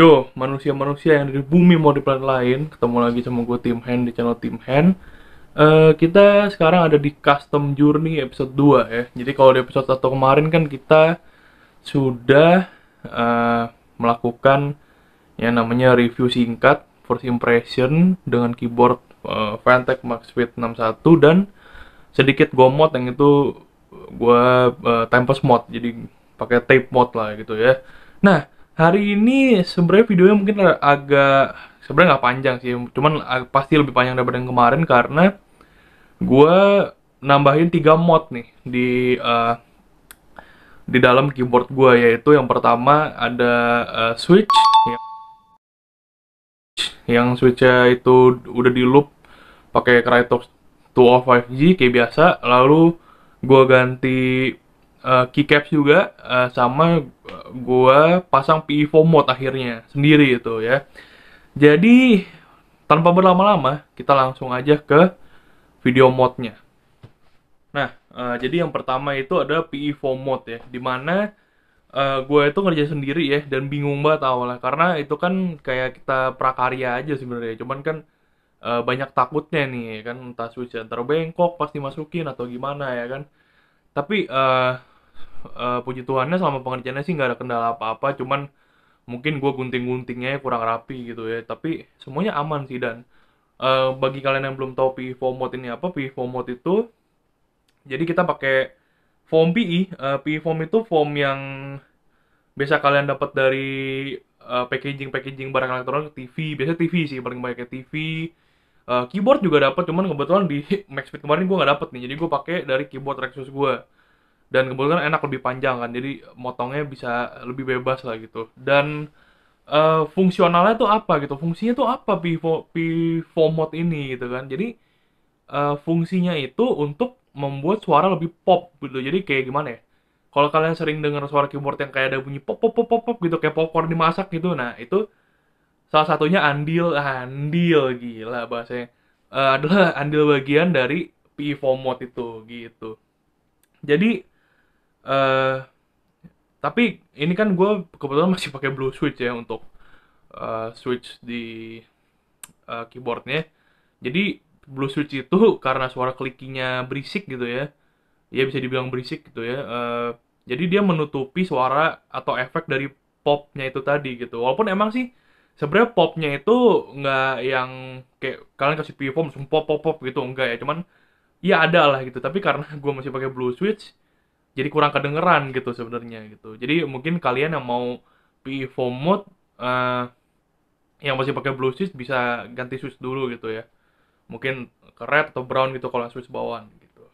Yo, manusia-manusia yang dari bumi mau di planet lain, ketemu lagi sama gue Tim Hand di channel Tim Hand. Kita sekarang ada di Custom Journey episode 2 ya. Jadi kalau di episode 1 kemarin kan kita sudah melakukan yang namanya review singkat first impression dengan keyboard Fanatec MaxFit 61 dan sedikit gomot yang itu gue Tempest mode, jadi pakai tape mode lah gitu ya. Nah, hari ini sebenarnya videonya mungkin agak sebenarnya nggak panjang sih, cuman pasti lebih panjang daripada yang kemarin karena gue nambahin 3 mod nih di dalam keyboard gue, yaitu yang pertama ada switch yang switchnya itu udah di loop pakai Krytox 205G kayak biasa. Lalu gue ganti keycaps juga, sama gue pasang PE4 mode akhirnya sendiri itu ya. Jadi tanpa berlama-lama kita langsung aja ke video modnya. Nah, jadi yang pertama itu ada PE4 mode ya, dimana gue itu ngerjain sendiri ya, dan bingung banget awalnya karena itu kan kayak kita prakarya aja sebenarnya. Cuman kan banyak takutnya nih kan, entah switch antar bengkok pasti masukin atau gimana ya kan. Tapi puji Tuhannya selama pengerjaannya sih nggak ada kendala apa-apa, cuman mungkin gue gunting-guntingnya kurang rapi gitu ya. Tapi semuanya aman sih. Dan bagi kalian yang belum tahu PE4 mode ini apa, PE4 mode itu jadi kita pakai foam PE. PE foam itu foam yang biasa kalian dapat dari packaging barang elektronik, TV, biasanya TV sih paling banyak, TV. Keyboard juga dapat, cuman kebetulan di MaxFit kemarin gue nggak dapet nih, jadi gue pakai dari keyboard Rexus gue. Dan kebetulan enak, lebih panjang kan, jadi motongnya bisa lebih bebas lah gitu. Dan fungsionalnya tuh apa gitu, fungsinya tuh apa P4 mode ini gitu kan. Jadi fungsinya itu untuk membuat suara lebih pop gitu. Jadi kayak gimana ya, kalau kalian sering dengar suara keyboard yang kayak ada bunyi pop pop pop pop, pop gitu, kayak popcorn dimasak gitu, nah itu salah satunya andil andil gila bahasanya. Adalah andil bagian dari PE4 mode itu gitu. Jadi eh tapi ini kan gue kebetulan masih pakai blue switch ya untuk switch di keyboardnya. Jadi blue switch itu karena suara klikinya berisik gitu ya bisa dibilang berisik gitu ya. Jadi dia menutupi suara atau efek dari popnya itu tadi gitu. Walaupun emang sih sebenarnya popnya itu nggak yang kayak kalian kasih pivot langsung pop pop pop gitu, enggak ya. Cuman ya ada lah gitu. Tapi karena gue masih pakai blue switch, jadi kurang kedengeran gitu sebenarnya gitu. Jadi mungkin kalian yang mau pivot mode, eh, yang masih pakai blue switch bisa ganti switch dulu gitu ya. Mungkin ke red atau brown gitu kalau switch bawaan gitu.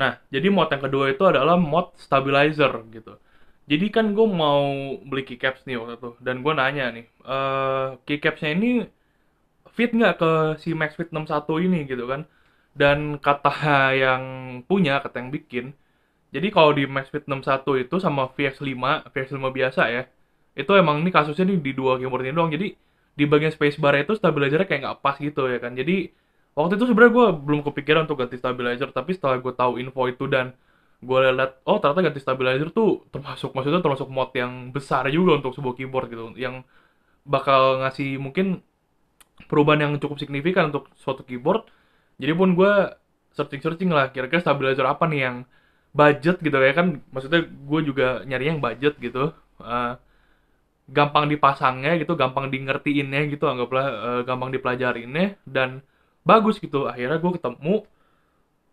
Nah, jadi mod yang kedua itu adalah mod stabilizer gitu. Jadi kan gue mau beli keycaps nih waktu itu, dan gue nanya nih, keycapsnya ini fit nggak ke si MaxFit 61 ini gitu kan. Dan kata yang kata yang bikin, jadi kalau di MaxFit 61 itu sama VX5 biasa ya, itu emang ini kasusnya nih di dua keyboard ini doang. Jadi di bagian spacebar itu stabilizernya kayak nggak pas gitu ya kan. Jadi waktu itu sebenarnya gue belum kepikiran untuk ganti stabilizer, tapi setelah gue tahu info itu dan gue lihat, oh ternyata ganti stabilizer tuh termasuk mod yang besar juga untuk sebuah keyboard gitu, yang bakal ngasih mungkin perubahan yang cukup signifikan untuk suatu keyboard. Jadi pun gue searching lah, kira-kira stabilizer apa nih yang budget gitu ya kan. Maksudnya gue juga nyari yang budget gitu, Eh, gampang dipasangnya gitu, gampang di ngertiinnya gitu, anggaplah gampang dipelajarinnya dan bagus gitu. Akhirnya gue ketemu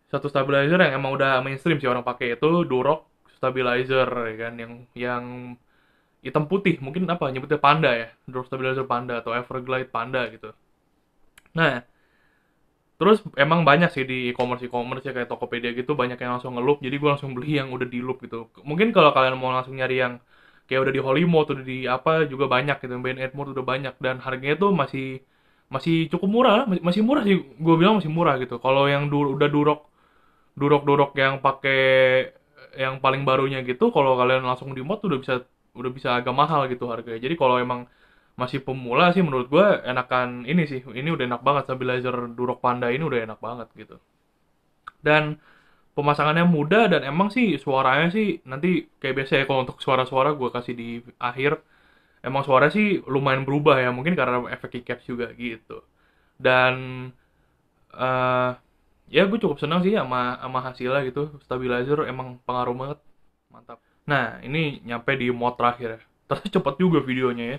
satu stabilizer yang emang udah mainstream sih orang pakai, itu Durock stabilizer ya kan, yang hitam putih, mungkin apa nyebutnya Panda ya, Durock stabilizer Panda atau Everglide Panda gitu. Nah, terus emang banyak sih di e-commerce ya, kayak Tokopedia gitu, banyak yang langsung ngeloop, jadi gue langsung beli yang udah di loop gitu. Mungkin kalau kalian mau langsung nyari yang kayak udah di Holy Mode, udah di apa juga banyak gitu, Band Mode udah banyak, dan harganya tuh masih masih cukup murah, masih murah sih, gue bilang masih murah gitu. Kalau yang udah durok yang pakai yang paling barunya gitu, kalau kalian langsung di mod udah bisa agak mahal gitu harganya. Jadi kalau emang masih pemula sih, menurut gue enakan ini sih, ini udah enak banget, stabilizer Durok Panda ini udah enak banget gitu. Dan pemasangannya mudah, dan emang sih suaranya sih nanti kayak biasa ya, kalau untuk suara-suara gue kasih di akhir. emang suara sih lumayan berubah ya, mungkin karena efek keycaps juga gitu. Dan eh ya gue cukup senang sih sama hasilnya gitu. Stabilizer emang pengaruh banget. Mantap. Nah, ini nyampe di mod terakhir ya. Terus cepet juga videonya ya.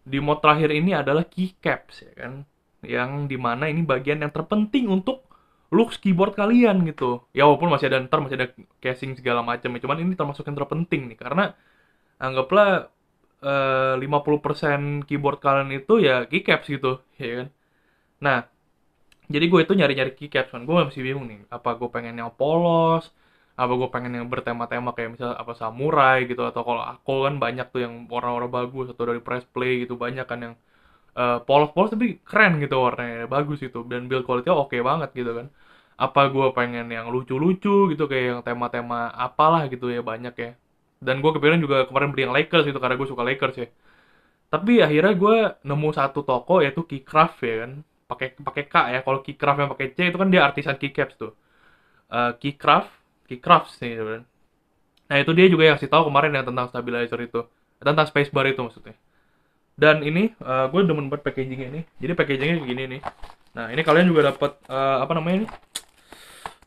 Di mod terakhir ini adalah keycaps ya kan. Yang dimana ini bagian yang terpenting untuk looks keyboard kalian gitu. Ya walaupun masih ada casing segala macam ya. Cuman ini termasuk yang terpenting nih karena anggaplah 50% keyboard kalian itu ya keycaps gitu, ya kan. Nah, jadi gue itu nyari-nyari keycaps kan, gue masih bingung nih, apa gue pengen yang polos, apa gue pengen yang bertema-tema kayak misal apa samurai gitu, atau kalau aku kan banyak tuh yang warna-warna bagus, atau dari press play gitu, banyak kan yang polos-polos tapi keren gitu warnanya, bagus itu, dan build quality-nya oke banget gitu kan. Apa gue pengen yang lucu-lucu gitu, kayak yang tema-tema apalah gitu ya, banyak ya. Dan gue kepikiran juga kemarin beli yang Lakers gitu, karena gue suka Lakers ya. Tapi akhirnya gue nemu satu toko yaitu Keycraft ya kan. Pakai pakai K ya. Kalau Keycraft yang pakai C itu kan dia artisan keycaps tuh. Keycraft, Keycrafts nih sebenarnya. Nah, itu dia juga yang kasih tahu kemarin yang tentang stabilizer itu. Tentang spacebar itu maksudnya. Dan ini gue demen banget packagingnya ini. Jadi packagingnya begini nih. Nah, ini kalian juga dapat apa namanya nih?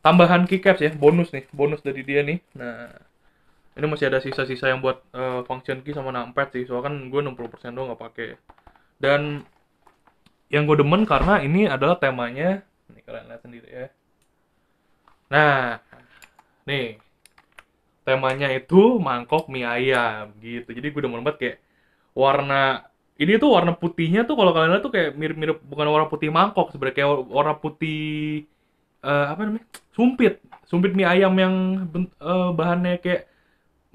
Tambahan keycaps ya, bonus nih, bonus dari dia nih. Nah, ini masih ada sisa-sisa yang buat function key sama numpad sih. Soalnya kan gue 60% doang nggak pakai. Dan yang gue demen karena ini adalah temanya, nih kalian lihat sendiri ya. Nah, nih temanya itu mangkok mie ayam gitu. Jadi gue demen banget kayak warna ini tuh warna putihnya tuh kalau kalian lihat tuh kayak mirip-mirip, bukan warna putih mangkok sebenarnya, kayak warna putih apa namanya, sumpit sumpit mie ayam yang bahannya kayak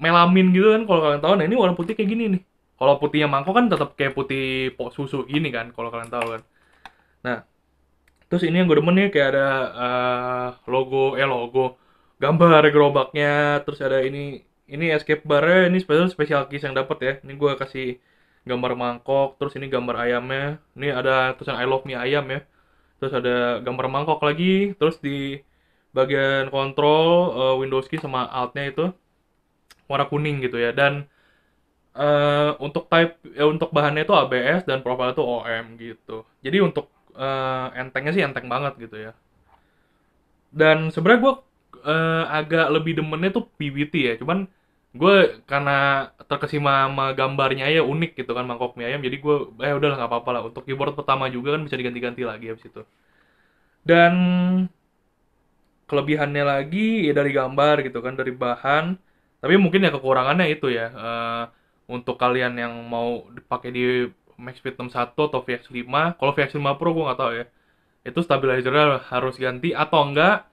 melamin gitu kan kalau kalian tahu. Nah, ini warna putih kayak gini nih. Kalau putihnya mangkok kan tetap kayak putih pok susu gini kan kalau kalian tahu kan. Nah, terus ini yang gue demen nih kayak ada logo gambar gerobaknya, terus ada ini escape bar-nya, ini special case yang dapat ya. Ini gue kasih gambar mangkok, terus ini gambar ayamnya. Ini ada tulisan I love mie ayam ya. Terus ada gambar mangkok lagi, terus di bagian kontrol Windows key sama Alt-nya itu warna kuning gitu ya. Dan untuk untuk bahannya itu ABS dan profile itu OM gitu. Jadi untuk entengnya sih enteng banget gitu ya. Dan sebenarnya gue agak lebih demennya tuh PBT ya. Cuman gue karena terkesima sama gambarnya ya unik gitu kan, mangkok mie ayam. Jadi gue udahlah nggak apa-apa lah. Untuk keyboard pertama juga kan bisa diganti-ganti lagi habis itu. Dan kelebihannya lagi ya dari gambar gitu kan, dari bahan. Tapi mungkin ya kekurangannya itu ya, untuk kalian yang mau dipakai di MaxFit 61 atau VX5. Kalau VX5 Pro gue nggak tahu ya, itu stabilizernya harus ganti, atau enggak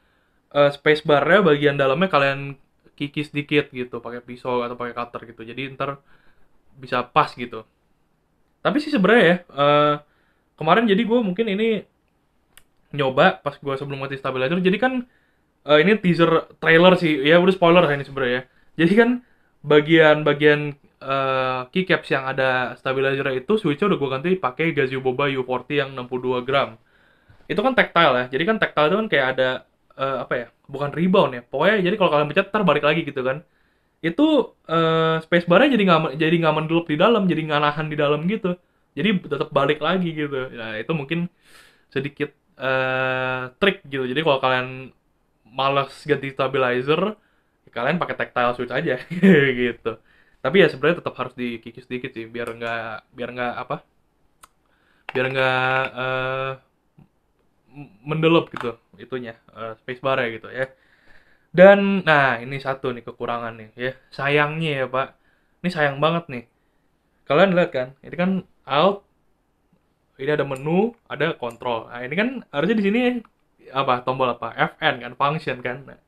spacebarnya bagian dalamnya kalian kikis dikit gitu pakai pisau atau pakai cutter gitu, jadi ntar bisa pas gitu. Tapi sih sebenarnya ya, kemarin jadi gue mungkin ini nyoba pas gue sebelum ganti stabilizer. Jadi kan ini teaser trailer sih ya, udah spoiler ini sebenarnya ya. Jadi kan bagian-bagian keycaps yang ada stabilizer itu switchnya udah gue ganti pakai Gazio Boba U40 yang 62 gram. Itu kan tactile ya. Jadi kan tactile itu kan kayak ada apa ya? Bukan rebound ya. Pokoknya jadi kalau kalian pencet ntar balik lagi gitu kan. Itu spacebar-nya jadi nggak mendelup di dalam, jadi nggak nahan di dalam gitu. Jadi tetap balik lagi gitu. Nah, itu mungkin sedikit trik gitu. Jadi kalau kalian malas ganti stabilizer, ya kalian pakai tactile switch aja gitu. Tapi ya sebenarnya tetap harus dikikis sedikit sih biar nggak apa? Biar nggak mendelup gitu itunya, spacebar ya gitu ya. Dan nah, ini satu nih kekurangan nih ya. Sayangnya ya, Pak. Ini sayang banget nih. Kalian lihat kan? Ini kan alt, ini ada menu, ada kontrol. Nah, ini kan harusnya di sini apa? Tombol apa? FN kan, function kan. Nah,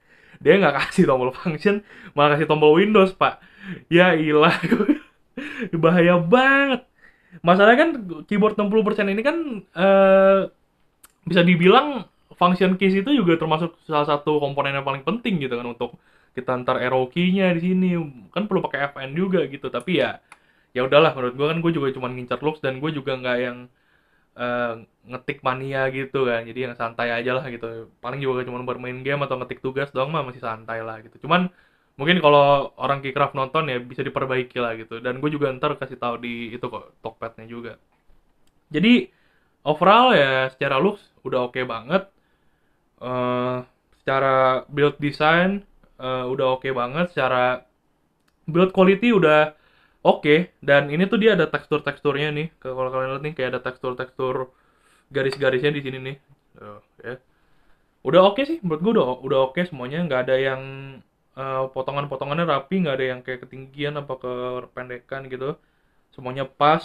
dia nggak kasih tombol function, malah kasih tombol Windows, Pak. Ya ilah, bahaya banget. Masalahnya kan keyboard 60% ini kan bisa dibilang function keys itu juga termasuk salah satu komponen yang paling penting gitu kan, untuk kita ntar arrow key-nya di sini kan perlu pakai FN juga gitu. Tapi ya ya udahlah, menurut gue kan gue juga cuma ngincar looks, dan gue juga nggak yang eh, ngetik mania gitu kan, jadi yang santai aja lah gitu. Paling juga cuma bermain game atau ngetik tugas doang mah masih santai lah gitu. Cuman Mungkin kalau orang Keycraft nonton ya bisa diperbaiki lah gitu. Dan gue juga ntar kasih tahu di itu kok Tokped-nya juga. Jadi overall ya secara looks udah oke banget. Eh secara build design udah oke banget. Secara build quality udah oke. Dan ini tuh dia ada tekstur-teksturnya nih. Kalau kalian lihat nih kayak ada tekstur-tekstur garis-garisnya di sini nih. Ya. Udah oke sih, menurut gue udah oke semuanya. Nggak ada yang potongan-potongannya rapi, nggak ada yang kayak ketinggian apa kependekan gitu. Semuanya pas,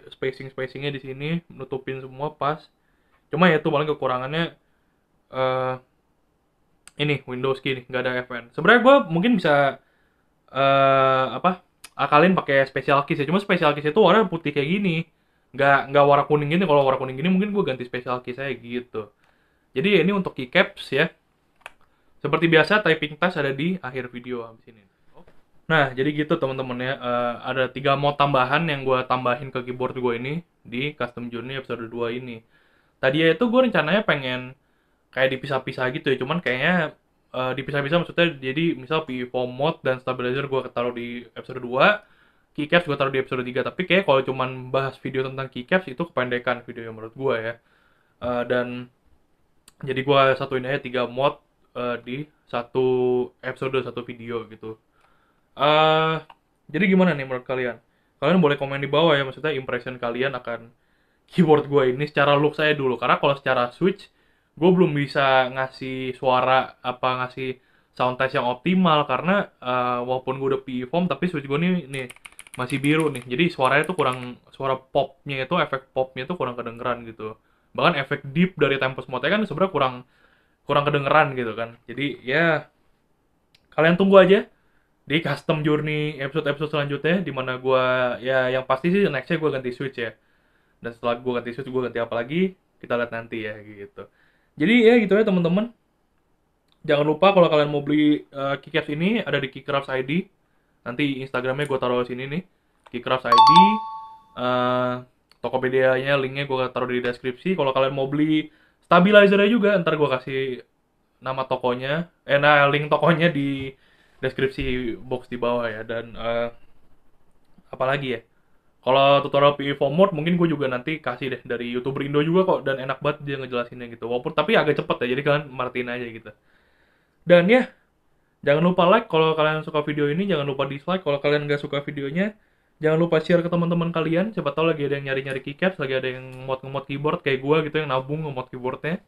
spacingnya di sini nutupin semua pas. Cuma ya itu paling kekurangannya eh ini Windows key nih, nggak ada FN. Sebenarnya gue mungkin bisa apa akalin pakai special keys ya. Cuma special keys itu warna putih kayak gini, nggak warna kuning gini. Kalau warna kuning gini mungkin gue ganti special keys saya gitu. Jadi ini untuk keycaps ya. Seperti biasa typing task ada di akhir video habis ini. Nah, jadi gitu teman-teman ya. Ada 3 mod tambahan yang gue tambahin ke keyboard gue ini di Custom Journey episode 2 ini. Tadi ya itu gue rencananya pengen kayak dipisah-pisah gitu ya, cuman kayaknya dipisah-pisah maksudnya jadi misal PV4 mode dan stabilizer gue taruh di episode 2, keycaps gue taruh di episode 3. Tapi kayak kalau cuman bahas video tentang keycaps itu kependekan video menurut gue ya. Dan jadi gue satuin aja 3 mod di satu episode, satu video gitu. eh jadi gimana nih menurut kalian? Kalian boleh komen di bawah ya, maksudnya impression kalian akan keyboard gue ini secara look saya dulu. Karena kalau secara switch, gue belum bisa ngasih suara apa ngasih sound test yang optimal karena walaupun gue udah PE form tapi switch gue nih masih biru nih. Jadi suaranya tuh kurang, suara popnya itu, efek popnya itu kurang kedengeran gitu. Bahkan efek deep dari Tempest Mode kan sebenarnya kurang kurang kedengeran gitu kan. Jadi ya kalian tunggu aja di custom journey episode-episode selanjutnya di mana gua ya yang pasti sih nextnya gue ganti switch ya. Dan setelah gue ganti switch gue ganti apa lagi kita lihat nanti ya gitu. Jadi ya gitu ya teman-teman. Jangan lupa kalau kalian mau beli keycaps ini ada di Keycraft ID. Nanti Instagramnya gue taruh sini nih. Keycraft ID. eh Tokopedia-nya linknya gue taruh di deskripsi. Kalau kalian mau beli stabilizer-nya juga ntar gue kasih nama tokonya, link tokonya di deskripsi box di bawah ya. Dan apalagi ya, kalau tutorial PE4 mode mungkin gue juga nanti kasih deh dari YouTuber Indo juga kok, dan enak banget dia ngejelasinnya gitu. Walaupun tapi agak cepet ya, jadi kalian martiin aja gitu. Dan ya, jangan lupa like kalau kalian suka video ini, jangan lupa dislike kalau kalian nggak suka videonya. Jangan lupa share ke teman-teman kalian, siapa tahu lagi ada yang nyari-nyari keycaps, lagi ada yang ngemod keyboard kayak gue gitu yang nabung ngemod keyboardnya.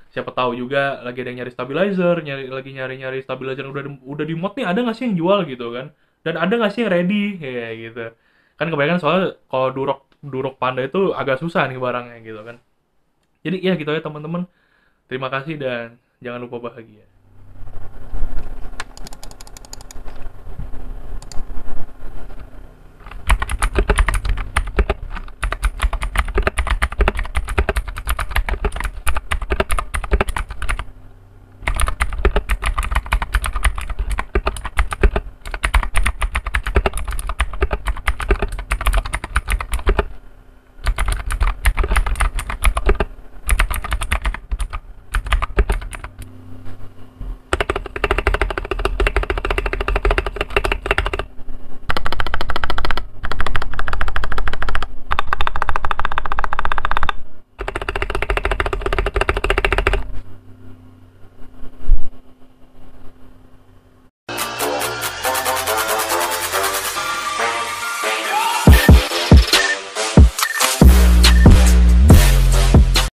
Siapa tahu juga lagi ada yang nyari stabilizer, lagi nyari-nyari stabilizer yang udah di mod nih, ada nggak sih yang jual gitu kan? Dan ada nggak sih yang ready kayak gitu? Kan kebanyakan soalnya kalau Durok Durok Panda itu agak susah nih barangnya gitu kan. Jadi ya gitu ya teman-teman. Terima kasih dan jangan lupa bahagia.